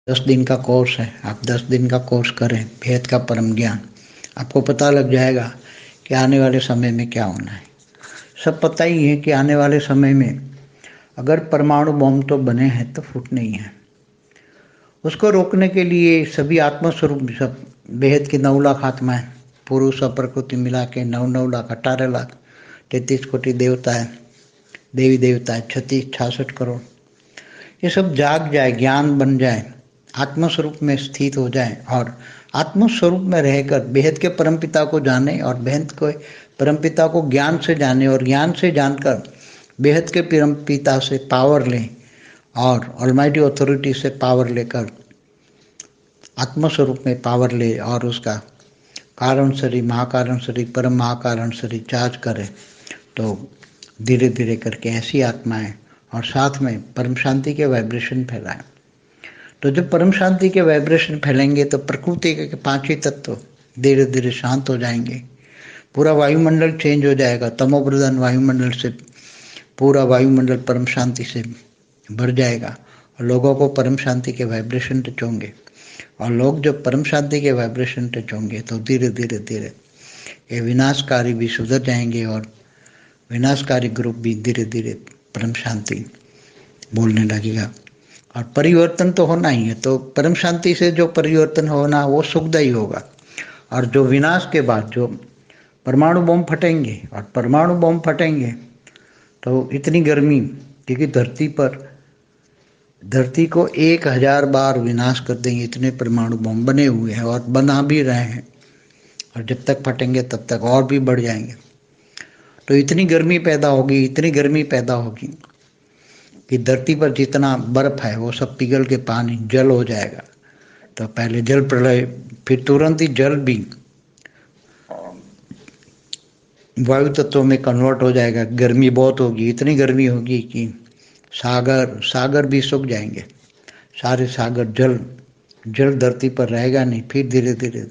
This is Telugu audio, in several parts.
10 दिन का कोर्स है, आप 10 दिन का कोर्स करें भेद का परम ज्ञान, आपको पता लग जाएगा कि आने वाले समय में क्या होना है। सब पता ही है कि आने वाले समय में अगर परमाणु बम तो बने हैं तो फूटने ही है। उसको रोकने के लिए सभी आत्मस्वरूप, सब बेहद के 9 लाख आत्माएं, पुरुष और प्रकृति मिला के 9 लाख 18 लाख 33 कोटि देवता है, देवी देवता है, 36-66 करोड़, ये सब जाग जाए, ज्ञान बन जाए, आत्मस्वरूप में स्थित हो जाए और आत्मस्वरूप में रहकर बेहद के परमपिता को जाने और बेहद के परमपिता को ज्ञान से जाने और ज्ञान से जानकर बेहद के परमपिता से पावर लें और ऑलमाइटी अथॉरिटी से पावर लेकर आत्मस्वरूप में पावर ले और उसका कारण शरीर, महाकारण शरीर, परम महाकारण शरीर चार्ज करें, तो धीरे धीरे करके ऐसी आत्माएं और साथ में परम शांति के वाइब्रेशन फैलाएं। तो जब परम शांति के वाइब्रेशन फैलेंगे तो प्रकृति के 5 ही तत्व धीरे धीरे शांत हो जाएंगे, पूरा वायुमंडल चेंज हो जाएगा, तमोप्रधान वायुमंडल से पूरा वायुमंडल परम शांति से भर जाएगा और लोगों को परम शांति के वाइब्रेशन टच होंगे और लोग जब परम शांति के वाइब्रेशन टच होंगे तो धीरे धीरे धीरे ये विनाशकारी भी सुधर जाएंगे और विनाशकारी ग्रुप भी धीरे धीरे परम शांति बोलने लगेगा। और परिवर्तन तो होना ही है, तो परम शांति से जो परिवर्तन होना वो सुखदायी होगा। और जो विनाश के बाद जो परमाणु बम फटेंगे और परमाणु बम फटेंगे तो इतनी गर्मी, क्योंकि धरती को 1000 बार विनाश कर देंगे, इतने परमाणु बम बने हुए हैं और बना भी रहे हैं और जब तक फटेंगे तब तक और भी बढ़ जाएंगे। तो इतनी गर्मी पैदा होगी, इतनी गर्मी पैदा होगी कि धरती पर जितना बर्फ है वो सब पिघल के पानी जल हो जाएगा। तो पहले जल प्रलय, फिर तुरंत ही जल भी वायु तत्वों में कन्वर्ट हो जाएगा। गर्मी बहुत होगी, इतनी गर्मी होगी कि सागर भी सूख जाएंगे, सारे सागर जल धरती पर रहेगा नहीं। फिर धीरे धीरे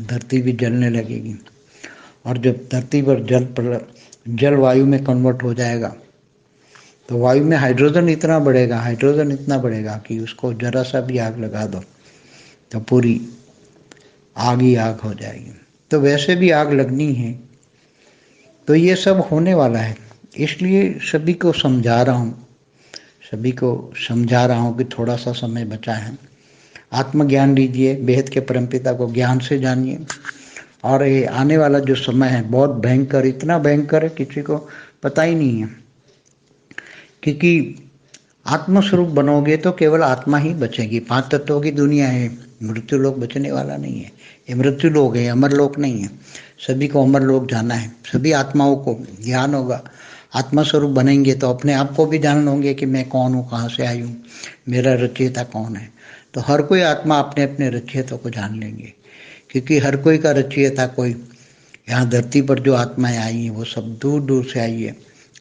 धरती भी जलने लगेगी और जब धरती पर जल वायु में कन्वर्ट हो जाएगा तो वायु में हाइड्रोजन इतना बढ़ेगा कि उसको जरा सा भी आग लगा दो तो पूरी आग ही आग हो जाएगी। तो वैसे भी आग लगनी है, तो ये सब होने वाला है। इसलिए सभी को समझा रहा हूँ कि थोड़ा सा समय बचा है, आत्मज्ञान लीजिए, बेहद के परमपिता को ज्ञान से जानिए। और ये आने वाला जो समय है बहुत भयंकर, इतना भयंकर है किसी को पता ही नहीं है, क्योंकि आत्मस्वरूप बनोगे तो केवल आत्मा ही बचेगी। 5 तत्वों की दुनिया है, मृत्यु लोक बचने वाला नहीं है। ये मृत्यु लोक है, अमर लोक नहीं है। सभी को अमर लोक जाना है, सभी आत्माओं को ज्ञान होगा। आत्मा स्वरूप बनेंगे तो अपने आप को भी जान लोगे कि मैं कौन हूँ, कहाँ से आई हूँ, मेरा रचयिता कौन है। तो हर कोई आत्मा अपने अपने रचयिता को जान लेंगे, क्योंकि हर कोई का रचयिता कोई, यहाँ धरती पर जो आत्माएं आई हैं वो सब दूर दूर से आई है।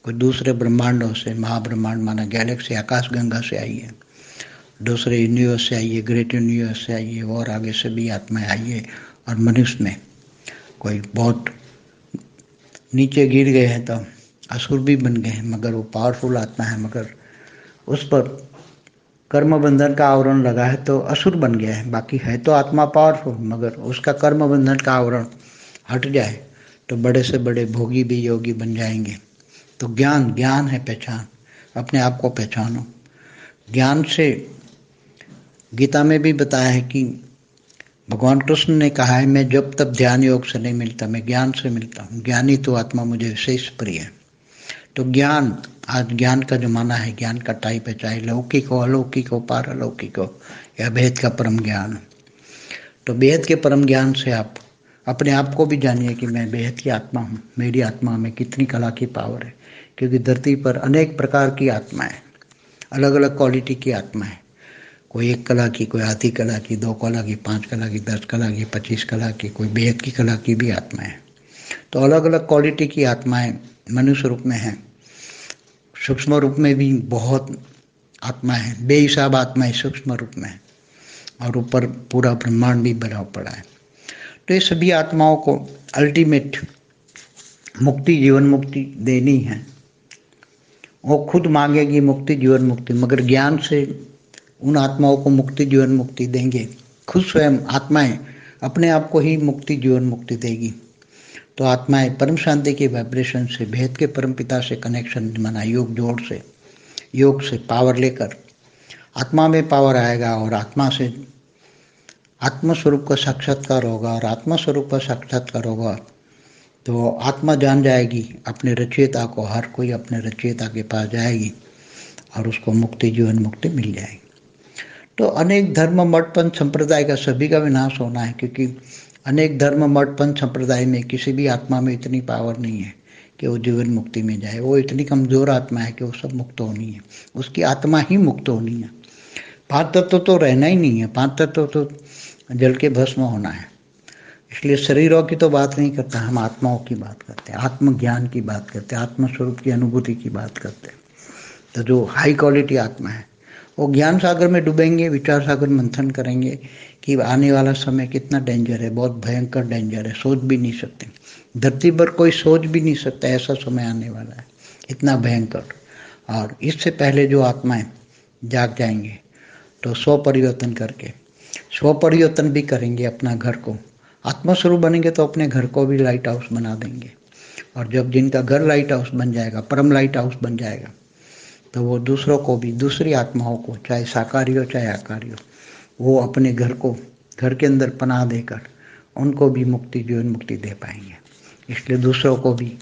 कोई दूसरे ब्रह्मांडों से, महाब्रह्मांड माना गैलेक्सी आकाश गंगा से आई है, दूसरे यूनिवर्स से आई है, ग्रेट यूनिवर्स से आई है, और आगे से भी आत्माएं आई है। और मनुष्य में कोई बहुत नीचे गिर गए हैं तो असुर भी बन गए हैं, मगर वो पावरफुल आत्मा है, मगर उस पर कर्म बंधन का आवरण लगा है तो असुर बन गया है। बाकी है तो आत्मा पावरफुल, मगर उसका कर्म बंधन का आवरण हट जाए तो बड़े से बड़े भोगी भी योगी बन जाएंगे। तो ज्ञान है पहचान, अपने आप को पहचानो। ज्ञान से गीता में भी बताया है कि भगवान कृष्ण ने कहा है, मैं जब तब ध्यान योग से नहीं मिलता, मैं ज्ञान से मिलता हूँ। ज्ञानी तो आत्मा मुझे विशेष प्रिय है। तो ज्ञान, आज ज्ञान का जमाना है, ज्ञान का टाइप है, चाहे लौकिक हो, अलौकिक हो, पारलौकिक हो, या भेद का परम ज्ञान। तो बेहद के परम ज्ञान से आप अपने आप को भी जानिए कि मैं बेहद की आत्मा हूँ, मेरी आत्मा में कितनी कला की पावर है। क्योंकि धरती पर अनेक प्रकार की आत्माएं, अलग अलग क्वालिटी की आत्माएं, कोई 1 कला की, कोई आधी कला की, 2 कला की, 5 कला की, 10 कला की, 25 कला की, कोई बेहद की कला की भी आत्माएं। तो अलग अलग क्वालिटी की आत्माएं मनुष्य रूप में हैं, सूक्ष्म रूप में भी बहुत आत्मा है, बेहिसाब आत्माएं सूक्ष्म रूप में है, और ऊपर पूरा ब्रह्मांड भी भरा पड़ा है। तो ये सभी आत्माओं को अल्टीमेट मुक्ति, जीवन मुक्ति देनी है। वो खुद मांगेगी मुक्ति, जीवन मुक्ति, मगर ज्ञान से उन आत्माओं को मुक्ति जीवन मुक्ति देंगे। खुद स्वयं आत्माएं अपने आप को ही मुक्ति जीवन मुक्ति देगी। तो आत्माएं परम शांति के वाइब्रेशन से भेद के परमपिता से कनेक्शन बना योग से पावर लेकर आत्मा में पावर आएगा और आत्मा से आत्मस्वरूप का साक्षात्कार होगा। और आत्मस्वरूप का साक्षात्कार होगा तो आत्मा जान जाएगी अपने रचयिता को। हर कोई अपने रचयिता के पास जाएगी और उसको मुक्ति जीवन मुक्ति मिल जाएगी। तो अनेक धर्म मठपंथ संप्रदाय का सभी का विनाश होना है, क्योंकि अनेक धर्म मठपंथ संप्रदाय में किसी भी आत्मा में इतनी पावर नहीं है कि वो जीवन मुक्ति में जाए। वो इतनी कमज़ोर आत्मा है कि वो सब मुक्त होनी है, उसकी आत्मा ही मुक्त होनी है। 5 तत्व तो रहना ही नहीं है, 5 तत्व तो जल के भस्म होना है। इसलिए शरीरों की तो बात नहीं करता, हम आत्माओं की बात करते हैं, आत्मज्ञान की बात करते हैं, आत्मस्वरूप की अनुभूति की बात करते हैं। तो जो हाई क्वालिटी आत्मा है वो ज्ञान सागर में डूबेंगे, विचार सागर मंथन करेंगे कि आने वाला समय कितना डेंजर है, बहुत भयंकर डेंजर है, सोच भी नहीं सकते। धरती पर कोई सोच भी नहीं सकता ऐसा समय आने वाला है, इतना भयंकर। और इससे पहले जो आत्माएं जाग जाएंगे तो स्व परिवर्तन करके स्व परिवर्तन भी करेंगे। अपना घर को आत्मस्वरूप बनेंगे तो अपने घर को भी लाइट हाउस बना देंगे। और जब जिनका घर लाइट हाउस बन जाएगा, परम लाइट हाउस बन जाएगा, तो वो दूसरों को भी, दूसरी आत्माओं को, चाहे साकारी हो चाहे आकारी हो, वो अपने घर को, घर के अंदर पनाह देकर उनको भी मुक्ति जीवन मुक्ति दे पाएंगे। इसलिए दूसरों को भी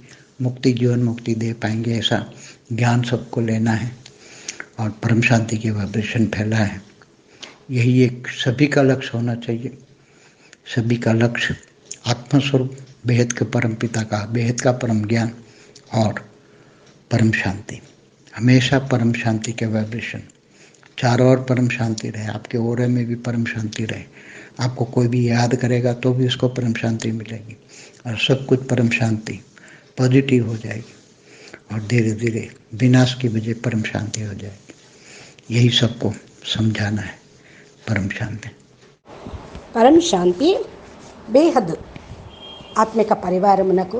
मुक्ति जीवन मुक्ति दे पाएंगे, ऐसा ज्ञान सबको लेना है और परम शांति के वाइब्रेशन फैला है। यही एक सभी का लक्ष्य होना चाहिए। सभी का लक्ष्य आत्मस्वरूप, बेहद के परम पिता का, बेहद का परम ज्ञान और परम शांति। हमेशा परम शांति के वाइब्रेशन, चारों ओर परम शांति रहे, आपके ओरे में भी परम शांति रहे। आपको कोई भी याद करेगा तो भी उसको परम शांति मिलेगी और सब कुछ परम शांति पॉजिटिव हो जाएगी और धीरे धीरे विनाश की वजह परम शांति हो जाएगी। यही सबको समझाना है। परम शांति, परम शांति బేహద్ ఆత్మిక పరివారమునకు,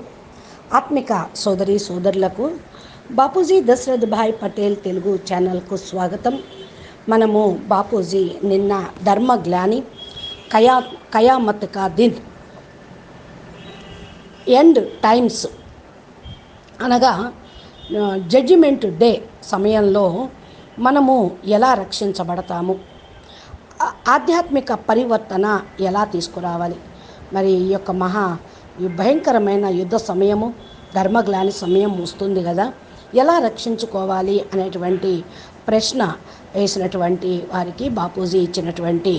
ఆత్మిక సోదరి సోదరులకు బాపూజీ దశరథ్ భాయ్ పటేల్ తెలుగు ఛానల్కు స్వాగతం. మనము బాపూజీ నిన్న ధర్మగ్లాని కయామత్ కా దిన్, ఎండ్ టైమ్స్ అనగా జడ్జిమెంట్ డే సమయంలో మనము ఎలా రక్షించబడతాము, ఆధ్యాత్మిక పరివర్తన ఎలా తీసుకురావాలి, మరి ఈ యొక్క ఈ భయంకరమైన యుద్ధ సమయము, ధర్మగ్లాని సమయం వస్తుంది కదా, ఎలా రక్షించుకోవాలి అనేటువంటి ప్రశ్న వేసినటువంటి వారికి బాపూజీ ఇచ్చినటువంటి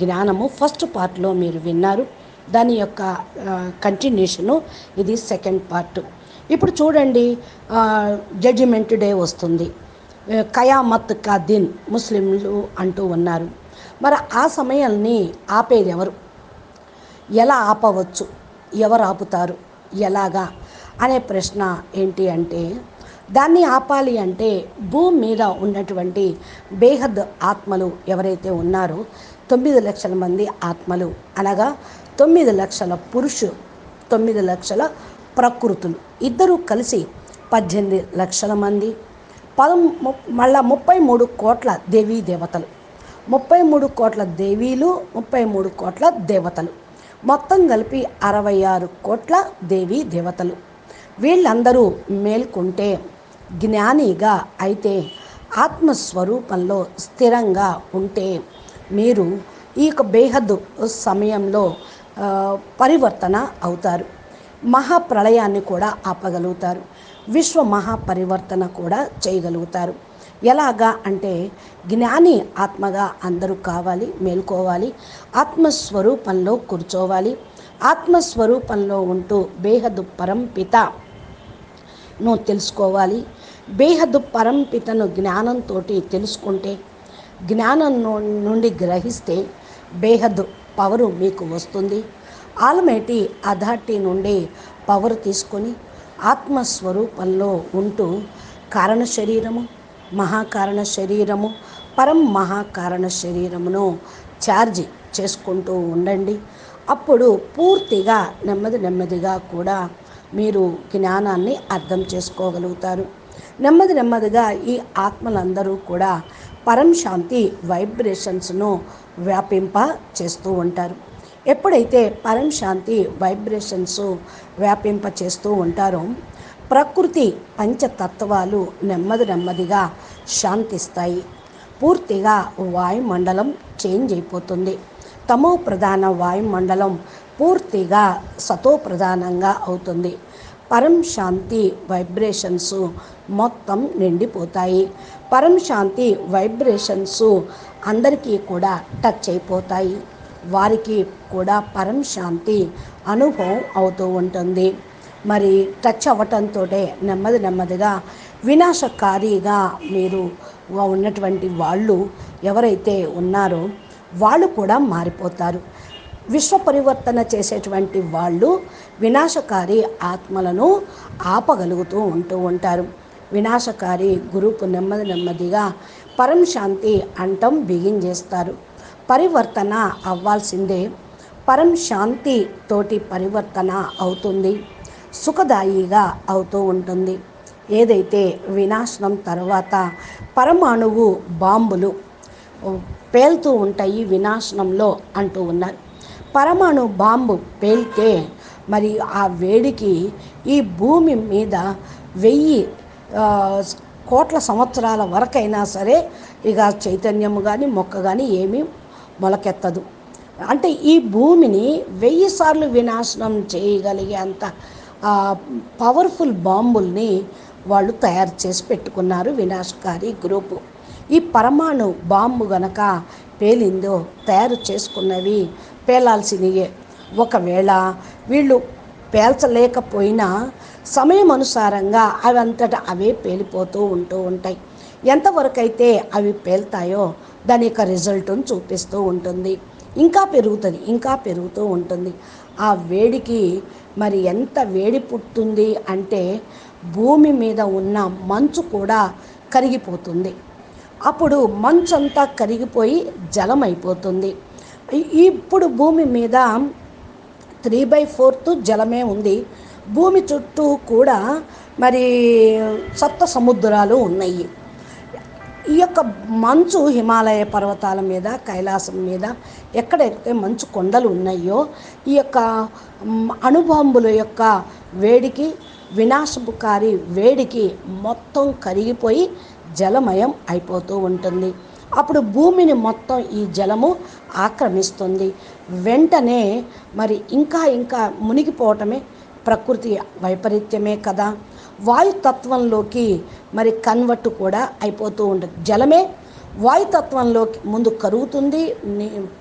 జ్ఞానము ఫస్ట్ పార్ట్లో మీరు విన్నారు. దాని యొక్క కంటిన్యూషను ఇది సెకండ్ పార్ట్. ఇప్పుడు చూడండి, జడ్జిమెంట్ డే వస్తుంది, కయామత్ కా దిన్ ముస్లింలు అంటూ ఉన్నారు. మరి ఆ సమయాన్ని ఆపేది ఎవరు, ఎలా ఆపవచ్చు, ఎవరు ఆపుతారు, ఎలాగా అనే ప్రశ్న ఏంటి అంటే, దాన్ని ఆపాలి అంటే భూమి మీద ఉన్నటువంటి బేహద్ ఆత్మలు ఎవరైతే ఉన్నారో 9 లక్షల మంది ఆత్మలు, అనగా 9 లక్షల పురుషులు, 9 లక్షల ప్రకృతులు, ఇద్దరూ కలిసి 18 లక్షల మంది, మళ్ళా 33 కోట్ల దేవీ దేవతలు, 33 కోట్ల దేవీలు, 33 కోట్ల దేవతలు, మొత్తం కలిపి 66 కోట్ల దేవీ దేవతలు. వీళ్ళందరూ మేల్కొంటే, జ్ఞానిగా అయితే, ఆత్మస్వరూపంలో స్థిరంగా ఉంటే మీరు ఈ యొక్క బేహద్దు సమయంలో పరివర్తన అవుతారు. మహాప్రళయాన్ని కూడా ఆపగలుగుతారు, విశ్వ మహాపరివర్తన కూడా చేయగలుగుతారు. ఎలాగా అంటే, జ్ఞాని ఆత్మగా అందరూ కావాలి, మేల్కోవాలి, ఆత్మస్వరూపంలో కూర్చోవాలి. ఆత్మస్వరూపంలో ఉంటూ బేహద్దు పరంపితను తెలుసుకోవాలి. బేహద్దు పరంపితను జ్ఞానంతో తెలుసుకుంటే, జ్ఞానం నుండి గ్రహిస్తే బేహద్దు పవరు మీకు వస్తుంది. ఆల్మైటీ అథారిటీ నుండి పవర్ తీసుకొని ఆత్మస్వరూపంలో ఉంటూ కారణ శరీరము, మహాకారణ శరీరము, పరం మహాకారణ శరీరమును ఛార్జ్ చేసుకుంటూ ఉండండి. అప్పుడు పూర్తిగా నెమ్మదిగా కూడా మీరు జ్ఞానాన్ని అర్థం చేసుకోగలుగుతారు. నెమ్మదిగా ఈ ఆత్మలందరూ కూడా పరం శాంతి వైబ్రేషన్స్ను వ్యాపింప చేస్తూ ఉంటారు. ఎప్పుడైతే పరం శాంతి వైబ్రేషన్స్ వ్యాపింప చేస్తూ ఉంటారో ప్రకృతి పంచతత్వాలు నెమ్మదిగా శాంతిస్తాయి. పూర్తిగా వాయుమండలం చేంజ్ అయిపోతుంది. తమో ప్రధాన వాయుమండలం పూర్తిగా సతో ప్రధానంగా అవుతుంది. పరం శాంతి వైబ్రేషన్స్ మొత్తం నిండిపోతాయి. పరం శాంతి వైబ్రేషన్స్ అందరికీ కూడా టచ్ అయిపోతాయి. వారికి కూడా పరం శాంతి అనుభవం అవుతూ ఉంటుంది. మరి టచ్ అవ్వటంతో నెమ్మదిగా వినాశకారిగా మీరు ఉన్నటువంటి వాళ్ళు ఎవరైతే ఉన్నారో వాళ్ళు కూడా మారిపోతారు. విశ్వ పరివర్తన చేసేటువంటి వాళ్ళు వినాశకారి ఆత్మలను ఆపగలుగుతూ ఉంటారు. వినాశకారి గ్రూపు నెమ్మదిగా పరం శాంతి అంటం బిగించేస్తారు. పరివర్తన అవ్వాల్సిందే. పరం శాంతి తోటి పరివర్తన అవుతుంది, సుఖదాయిగా అవుతూ ఉంటుంది. ఏదైతే వినాశనం తర్వాత పరమాణువు బాంబులు పేలుతూ ఉంటాయి వినాశనంలో అంటూ ఉన్నారు. పరమాణు బాంబు పేలితే మరి ఆ వేడికి ఈ భూమి మీద 1000 కోట్ల సంవత్సరాల వరకైనా సరే ఇక చైతన్యము కానీ మొక్క కానీ ఏమీ మొలకెత్తదు. అంటే ఈ భూమిని 1000 సార్లు వినాశనం చేయగలిగే అంత పవర్ఫుల్ బాంబుల్ని వాళ్ళు తయారు చేసి పెట్టుకున్నారు వినాశకారి గ్రూపు. ఈ పరమాణు బాంబు గనక పేలిందో తయారు చేసుకున్నవి పేలాల్సినయే. ఒకవేళ వీళ్ళు పేల్చలేకపోయినా సమయం అనుసారంగా అవి అంతటా అవే పేలిపోతూ ఉంటాయి. ఎంతవరకైతే అవి పేలుతాయో దాని యొక్క రిజల్ట్ను చూపిస్తూ ఉంటుంది. ఇంకా పెరుగుతూ ఉంటుంది. ఆ వేడికి మరి ఎంత వేడి పుట్టింది అంటే భూమి మీద ఉన్న మంచు కూడా కరిగిపోతుంది. అప్పుడు మంచు అంతా కరిగిపోయి జలం అయిపోతుంది. ఇప్పుడు భూమి మీద 3/4 జలమే ఉంది. భూమి చుట్టూ కూడా మరి సప్త సముద్రాలు ఉన్నాయి. ఈ యొక్క మంచు హిమాలయ పర్వతాల మీద, కైలాసం మీద ఎక్కడైతే మంచు కొండలు ఉన్నాయో ఈ యొక్క అణుబాంబుల యొక్క వేడికి, వినాశకారి వేడికి మొత్తం కరిగిపోయి జలమయం అయిపోతూ ఉంటుంది. అప్పుడు భూమిని మొత్తం ఈ జలము ఆక్రమిస్తుంది. వెంటనే మరి ఇంకా మునిగిపోవటమే ప్రకృతి వైపరీత్యమే కదా. వాయుతత్వంలోకి మరి కన్వర్ట్ కూడా అయిపోతూ ఉంటుంది. జలమే వాయుతత్వంలోకి ముందు కరుగుతుంది,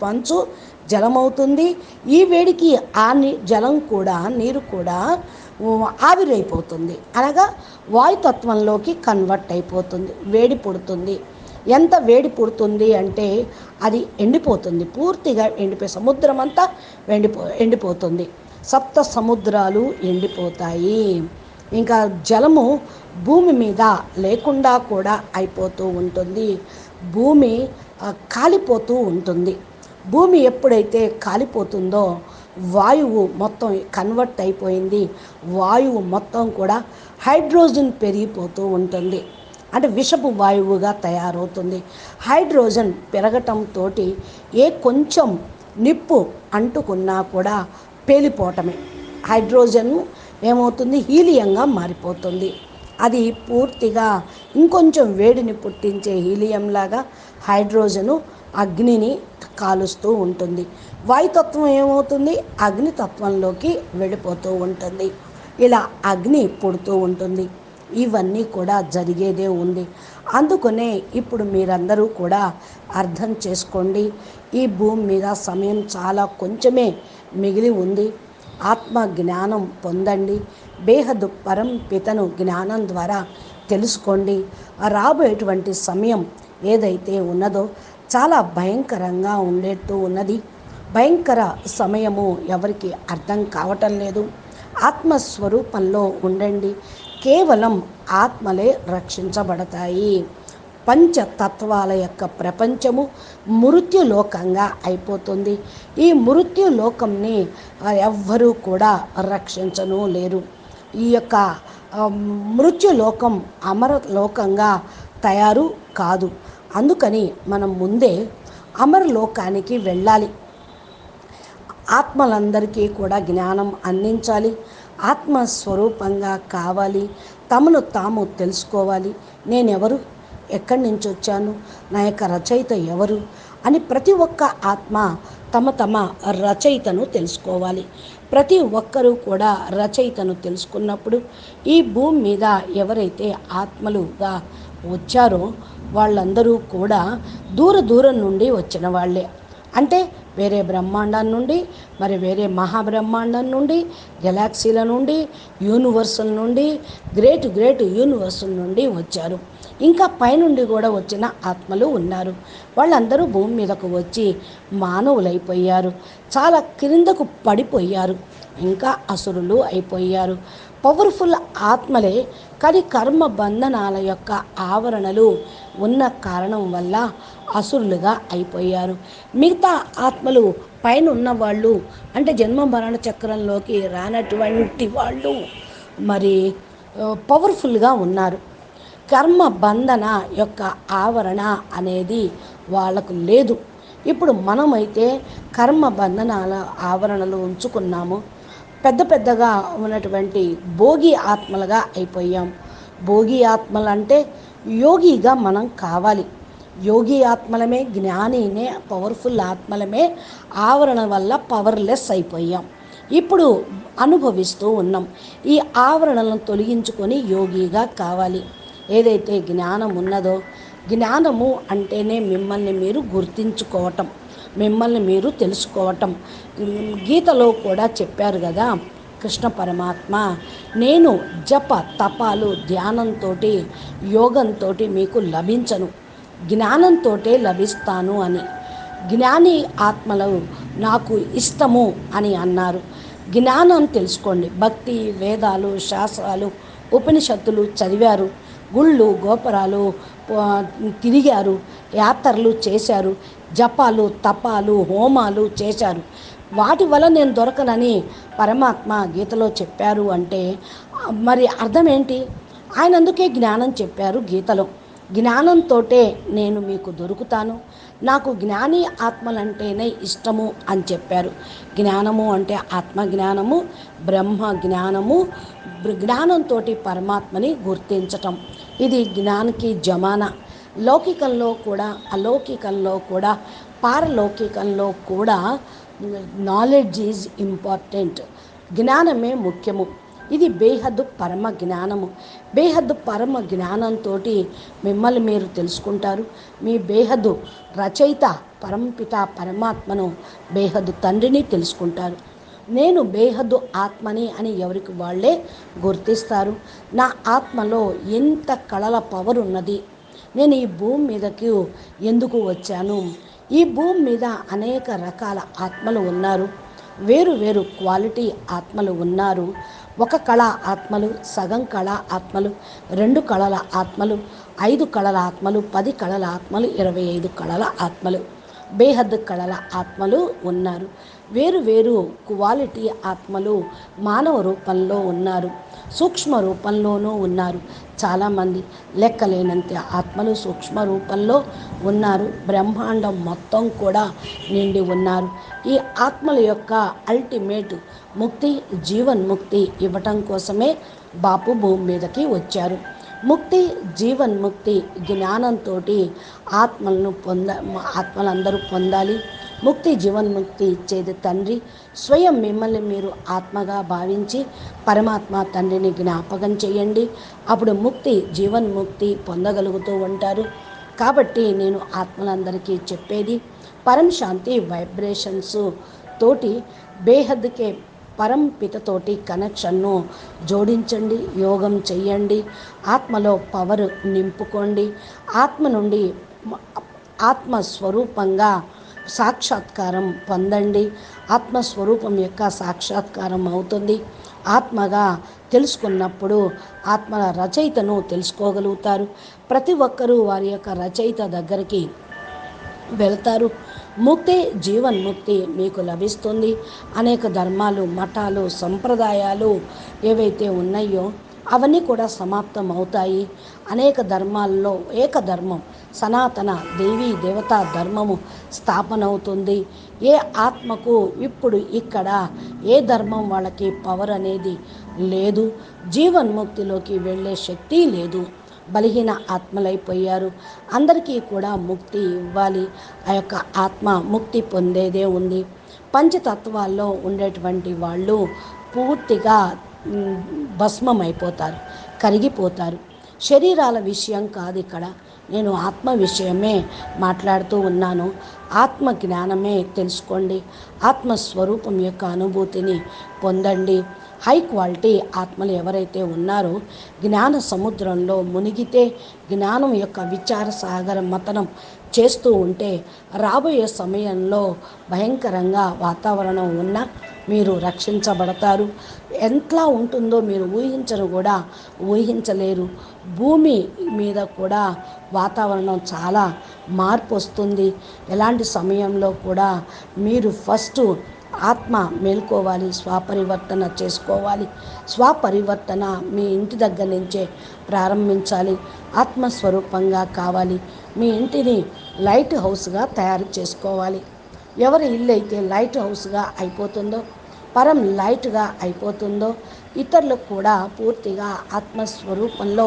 మంచు జలమవుతుంది. ఈ వేడికి ఆ జలం కూడా నీరు కూడా ఆవిరైపోతుంది. అనగా వాయుతత్వంలోకి కన్వర్ట్ అయిపోతుంది. వేడి పుడుతుంది. ఎంత వేడి పుడుతుంది అంటే అది ఎండిపోతుంది, పూర్తిగా సముద్రం అంతా ఎండిపోతుంది. సప్త సముద్రాలు ఎండిపోతాయి. ఇంకా జలము భూమి మీద లేకుండా కూడా అయిపోతూ ఉంటుంది. భూమి కాలిపోతూ ఉంటుంది. భూమి ఎప్పుడైతే కాలిపోతుందో వాయువు మొత్తం కన్వర్ట్ అయిపోయింది. వాయువు మొత్తం కూడా హైడ్రోజన్ పెరిగిపోతూ ఉంటుంది. అంటే విషపు వాయువుగా తయారవుతుంది. హైడ్రోజన్ పెరగటంతో కొంచెం నిప్పు అంటుకున్నా కూడా పేలిపోవటమే. హైడ్రోజన్ ఏమవుతుంది, హీలియంగా మారిపోతుంది. అది పూర్తిగా ఇంకొంచెం వేడిని పుట్టించే హీలియంలాగా హైడ్రోజను అగ్నిని కాలుస్తూ ఉంటుంది. వాయుతత్వం ఏమవుతుంది, అగ్నితత్వంలోకి వెళ్ళిపోతూ ఉంటుంది. ఇలా అగ్ని పుడుతూ ఉంటుంది. ఇవన్నీ కూడా జరిగేదే ఉంది. అందుకనే ఇప్పుడు మీరందరూ కూడా అర్థం చేసుకోండి, ఈ భూమి మీద సమయం చాలా కొంచెమే మిగిలి ఉంది. ఆత్మ జ్ఞానం పొందండి. బేహద్దు పరం పితను జ్ఞానం ద్వారా తెలుసుకోండి. రాబోయేటువంటి సమయం ఏదైతే ఉన్నదో చాలా భయంకరంగా ఉండేట్టు ఉన్నది. భయంకర సమయము ఎవరికి అర్థం కావటం లేదు. ఆత్మస్వరూపంలో ఉండండి. కేవలం ఆత్మలే రక్షించబడతాయి. పంచతత్వాల యొక్క ప్రపంచము మృత్యులోకంగా అయిపోతుంది. ఈ మృత్యులోకంని ఎవ్వరూ కూడా రక్షించను లేరు. ఈ యొక్క మృత్యులోకం అమరలోకంగా తయారు కాదు. అందుకని మనం ముందే అమరలోకానికి వెళ్ళాలి. ఆత్మలందరికీ కూడా జ్ఞానం అందించాలి. ఆత్మస్వరూపంగా కావాలి. తమను తాము తెలుసుకోవాలి. నేనెవరు, ఎక్కడి నుంచి వచ్చాను, నా యొక్క రచయిత ఎవరు అని ప్రతి ఒక్క ఆత్మ తమ తమ రచయితను తెలుసుకోవాలి. ప్రతి ఒక్కరూ కూడా రచయితను తెలుసుకున్నప్పుడు ఈ భూమి మీద ఎవరైతే ఆత్మలుగా వచ్చారో వాళ్ళందరూ కూడా దూర దూరం నుండి వచ్చిన వాళ్ళే. అంటే వేరే బ్రహ్మాండం నుండి, మరి వేరే మహాబ్రహ్మాండం నుండి, గెలాక్సీల నుండి, యూనివర్సుల నుండి, గ్రేట్ యూనివర్సుల నుండి వచ్చారు. ఇంకా పైనుండి కూడా వచ్చిన ఆత్మలు ఉన్నారు. వాళ్ళందరూ భూమి మీదకు వచ్చి మానవులైపోయారు. చాలా క్రిందకు పడిపోయారు. ఇంకా అసురులు అయిపోయారు. పవర్ఫుల్ ఆత్మలే, కానీ కర్మ బంధనాల యొక్క ఆవరణలు ఉన్న కారణం వల్ల అసురులుగా అయిపోయారు. మిగతా ఆత్మలు పైన ఉన్న వాళ్ళు, అంటే జన్మ మరణ చక్రంలోకి రానటువంటి వాళ్ళు మరి పవర్ఫుల్గా ఉన్నారు. కర్మ బంధన యొక్క ఆవరణ అనేది వాళ్ళకు లేదు. ఇప్పుడు మనమైతే కర్మ బంధనాల ఆవరణలు ఉంచుకున్నాము. పెద్ద పెద్దగా ఉన్నటువంటి భోగి ఆత్మలుగా అయిపోయాం. భోగి ఆత్మలు అంటే యోగిగా మనం కావాలి. యోగి ఆత్మలమే, జ్ఞానినే, పవర్ఫుల్ ఆత్మలమే ఆవరణ వల్ల పవర్లెస్ అయిపోయాం. ఇప్పుడు అనుభవిస్తూ ఉన్నాం. ఈ ఆవరణలను తొలగించుకొని యోగిగా కావాలి. ఏదైతే జ్ఞానం ఉన్నదో, జ్ఞానము అంటేనే మిమ్మల్ని మీరు గుర్తించుకోవటం, మిమ్మల్ని మీరు తెలుసుకోవటం. గీతలో కూడా చెప్పారు కదా కృష్ణ పరమాత్మ, నేను జప తపాలు ధ్యానంతో యోగంతో మీకు లభించను, జ్ఞానంతో లభిస్తాను అని. జ్ఞాని ఆత్మలు నాకు ఇష్టము అని అన్నారు. జ్ఞానం తెలుసుకోండి. భక్తి, వేదాలు, శాస్త్రాలు, ఉపనిషత్తులు చదివారు. గుళ్ళు గోపురాలు తిరిగారు, యాత్రలు చేశారు, జపాలు తపాలు హోమాలు చేశారు. వాటి వల్ల నేను దొరకనని పరమాత్మ గీతలో చెప్పారు అంటే మరి అర్థం ఏంటి? ఆయన అందుకే జ్ఞానం చెప్పారు గీతలో. జ్ఞానంతో నేను మీకు దొరుకుతాను, నాకు జ్ఞాని ఆత్మలంటేనే ఇష్టము అని చెప్పారు. జ్ఞానము అంటే ఆత్మజ్ఞానము, బ్రహ్మ జ్ఞానము. జ్ఞానంతో పరమాత్మని గుర్తించటం, ఇది జ్ఞానికి జమానా. లౌకికంలో కూడా, అలౌకికంలో కూడా, పారలౌకికంలో కూడా నాలెడ్జ్ ఈజ్ ఇంపార్టెంట్. జ్ఞానమే ముఖ్యము. ఇది బేహద్దు పరమ జ్ఞానము. బేహద్దు పరమ జ్ఞానంతో మిమ్మల్ని మీరు తెలుసుకుంటారు. మీ బేహద్దు రచయిత పరంపిత పరమాత్మను, బేహద్దు తండ్రిని తెలుసుకుంటారు. నేను బేహద్దు ఆత్మని అని ఎవరికి వాళ్ళే గుర్తిస్తారు. నా ఆత్మలో ఎంత కళల పవర్ ఉన్నది, నేను ఈ భూమి మీదకు ఎందుకు వచ్చాను, ఈ భూమి మీద అనేక రకాల ఆత్మలు ఉన్నారు, వేరు వేరు క్వాలిటీ ఆత్మలు ఉన్నారు. ఒక కళ ఆత్మలు, సగం కళ ఆత్మలు, 2 కళల ఆత్మలు, 5 కళల ఆత్మలు, 10 కళల ఆత్మలు, 25 కళల ఆత్మలు, బేహద్ కళల ఆత్మలు ఉన్నారు. వేరు వేరు క్వాలిటీ ఆత్మలు మానవ రూపంలో ఉన్నారు, సూక్ష్మ రూపంలోనూ ఉన్నారు. చాలామంది లెక్కలేనంత ఆత్మలు సూక్ష్మ రూపంలో ఉన్నారు. బ్రహ్మాండం మొత్తం కూడా నిండి ఉన్నారు. ఈ ఆత్మల యొక్క అల్టిమేట్ ముక్తి, జీవన్ముక్తి ఇవ్వటం కోసమే బాపు భూమి మీదకి వచ్చారు. ముక్తి, జీవన్ముక్తి జ్ఞానంతో ఆత్మలందరూ పొందాలి. ముక్తి జీవన్ముక్తి ఇచ్చేది తండ్రి. స్వయం మిమ్మల్ని మీరు ఆత్మగా భావించి పరమాత్మ తండ్రిని జ్ఞాపకం చేయండి. అప్పుడు ముక్తి జీవన్ముక్తి పొందగలుగుతూ ఉంటారు. కాబట్టి నేను ఆత్మలందరికీ చెప్పేది, పరం శాంతి వైబ్రేషన్స్ తోటి బేహద్కే పరంపితతోటి కనెక్షన్ను జోడించండి, యోగం చెయ్యండి, ఆత్మలో పవర్ నింపుకోండి. ఆత్మ నుండి ఆత్మస్వరూపంగా సాక్షాత్కారం పొందండి. ఆత్మస్వరూపం యొక్క సాక్షాత్కారం అవుతుంది. ఆత్మగా తెలుసుకున్నప్పుడు ఆత్మల రచయితను తెలుసుకోగలుగుతారు. ప్రతి ఒక్కరూ వారి యొక్క రచయిత దగ్గరికి వెళ్తారు. ముక్తి జీవన్ముక్తి మీకు లభిస్తుంది. అనేక ధర్మాలు, మఠాలు, సంప్రదాయాలు ఏవైతే ఉన్నాయో అవన్నీ కూడా సమాప్తం అవుతాయి. అనేక ధర్మాల్లో ఏకధర్మం సనాతన దేవీ దేవతా ధర్మము స్థాపన అవుతుంది. ఏ ఆత్మకు ఇప్పుడు ఇక్కడ ఏ ధర్మం వాళ్ళకి పవర్ అనేది లేదు. జీవన్ముక్తిలోకి వెళ్ళే శక్తి లేదు. బలహీన ఆత్మలైపోయారు. అందరికీ కూడా ముక్తి ఇవ్వాలి. ఆ యొక్క ఆత్మ ముక్తి పొందేదే ఉంది. పంచతత్వాల్లో ఉండేటువంటి వాళ్ళు పూర్తిగా భస్మం అయిపోతారు, కరిగిపోతారు. శరీరాల విషయం కాదు ఇక్కడ, నేను ఆత్మ విషయమే మాట్లాడుతూ ఉన్నాను. ఆత్మ జ్ఞానమే తెలుసుకోండి. ఆత్మస్వరూపం యొక్క అనుభూతిని పొందండి. హై క్వాలిటీ ఆత్మలు ఎవరైతే ఉన్నారో జ్ఞాన సముద్రంలో మునిగితే జ్ఞానం యొక్క విచార సాగర మతనం చేస్తూ ఉంటే రాబోయే సమయంలో భయంకరంగా వాతావరణం ఉన్న మీరు రక్షించబడతారు. ఎంతలా ఉంటుందో మీరు ఊహించలేరు. భూమి మీద కూడా వాతావరణం చాలా మార్పు వస్తుంది. ఎలాంటి సమయంలో కూడా మీరు ఫస్ట్ ఆత్మ మేల్కోవాలి, స్వపరివర్తన చేసుకోవాలి. స్వపరివర్తన మీ ఇంటి దగ్గర నుంచే ప్రారంభించాలి. ఆత్మస్వరూపంగా కావాలి. మీ ఇంటిని లైట్ హౌస్గా తయారు చేసుకోవాలి. ఎవరి ఇల్లు అయితే లైట్ హౌస్గా అయిపోతుందో, పరం లైట్గా అయిపోతుందో, ఇతరులకు కూడా పూర్తిగా ఆత్మస్వరూపంలో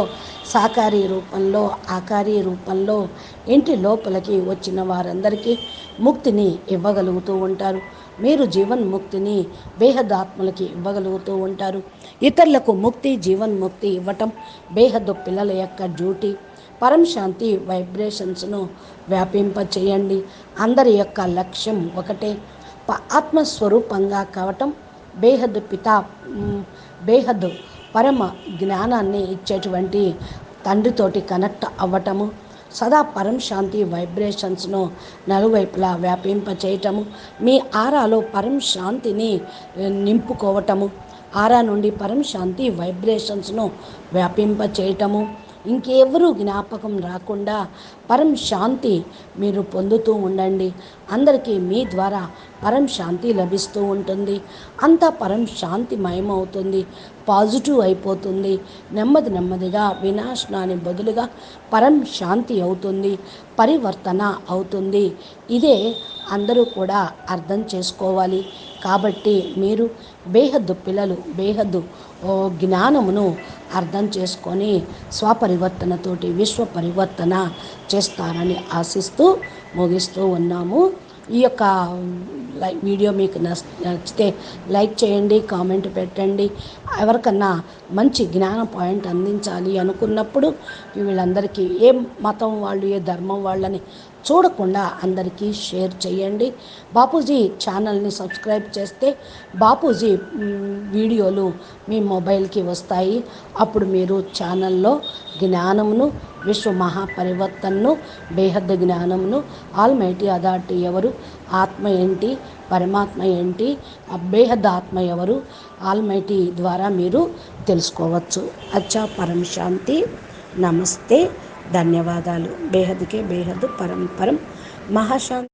సాకారీ రూపంలో ఆకారీ రూపంలో ఇంటి లోపలికి వచ్చిన వారందరికీ ముక్తిని ఇవ్వగలుగుతూ ఉంటారు. మీరు జీవన్ముక్తిని బేహదాత్మలకి ఇవ్వగలుగుతూ ఉంటారు. ఇతరులకు ముక్తి జీవన్ముక్తి ఇవ్వటం బేహద్దు పిల్లల యొక్క డ్యూటీ. పరం శాంతి వైబ్రేషన్స్ను వ్యాపింపచేయండి. అందరి యొక్క లక్ష్యం ఒకటే, ఆత్మస్వరూపంగా కావటం. బేహద్దు పిత బేహద్దు పరమ జ్ఞానాన్ని ఇచ్చేటువంటి తండ్రితోటి కనెక్ట్ అవ్వటము. సదా పరం శాంతి వైబ్రేషన్స్ను నలువైపులా వ్యాపింపచేయటము. మీ ఆరాలో పరం శాంతిని నింపుకోవటము. ఆరా నుండి పరం శాంతి వైబ్రేషన్స్ను వ్యాపింపచేయటము. ఇంకెవరూ జ్ఞాపకం రాకుండా పరం శాంతి మీరు పొందుతూ ఉండండి. అందరికీ మీ ద్వారా పరం శాంతి లభిస్తూ ఉంటుంది. అంతా పరం శాంతి మయమవుతుంది, పాజిటివ్ అయిపోతుంది. నెమ్మదిగా వినాశనాన్ని బదులుగా పరం శాంతి అవుతుంది, పరివర్తన అవుతుంది. ఇదే అందరూ కూడా అర్థం చేసుకోవాలి. కాబట్టి మీరు బేహద్దు పిల్లలు బేహద్దు జ్ఞానమును అర్థం చేసుకొని స్వపరివర్తనతోటి విశ్వ పరివర్తన చేస్తారని ఆశిస్తూ ముగిస్తూ ఉన్నాము. ఈ యొక్క వీడియో మీకు నచ్చితే లైక్ చేయండి, కామెంట్ పెట్టండి. ఎవరికన్నా మంచి జ్ఞాన పాయింట్ అందించాలి అనుకున్నప్పుడు వీళ్ళందరికీ ఏ మతం వాళ్ళు ఏ ధర్మం వాళ్ళని చూడకుండా అందరికీ షేర్ చేయండి. బాపూజీ ఛానల్ని సబ్స్క్రైబ్ చేస్తే బాపూజీ వీడియోలు మీ మొబైల్కి వస్తాయి. అప్పుడు మీరు ఛానల్లో జ్ఞానమును, విశ్వ మహాపరివర్తనను, బేహద్దు జ్ఞానమును, ఆల్మైటీ అథారిటీ ఎవరు, ఆత్మ ఏంటి, పరమాత్మ ఏంటి, బేహద్ ఆత్మ ఎవరు, ఆల్మైటీ ద్వారా మీరు తెలుసుకోవచ్చు. అచ్చా, పరం శాంతి, నమస్తే, ధన్యవాదాలు. బేహద్కే బేహద్, పరం మహాశాంతి.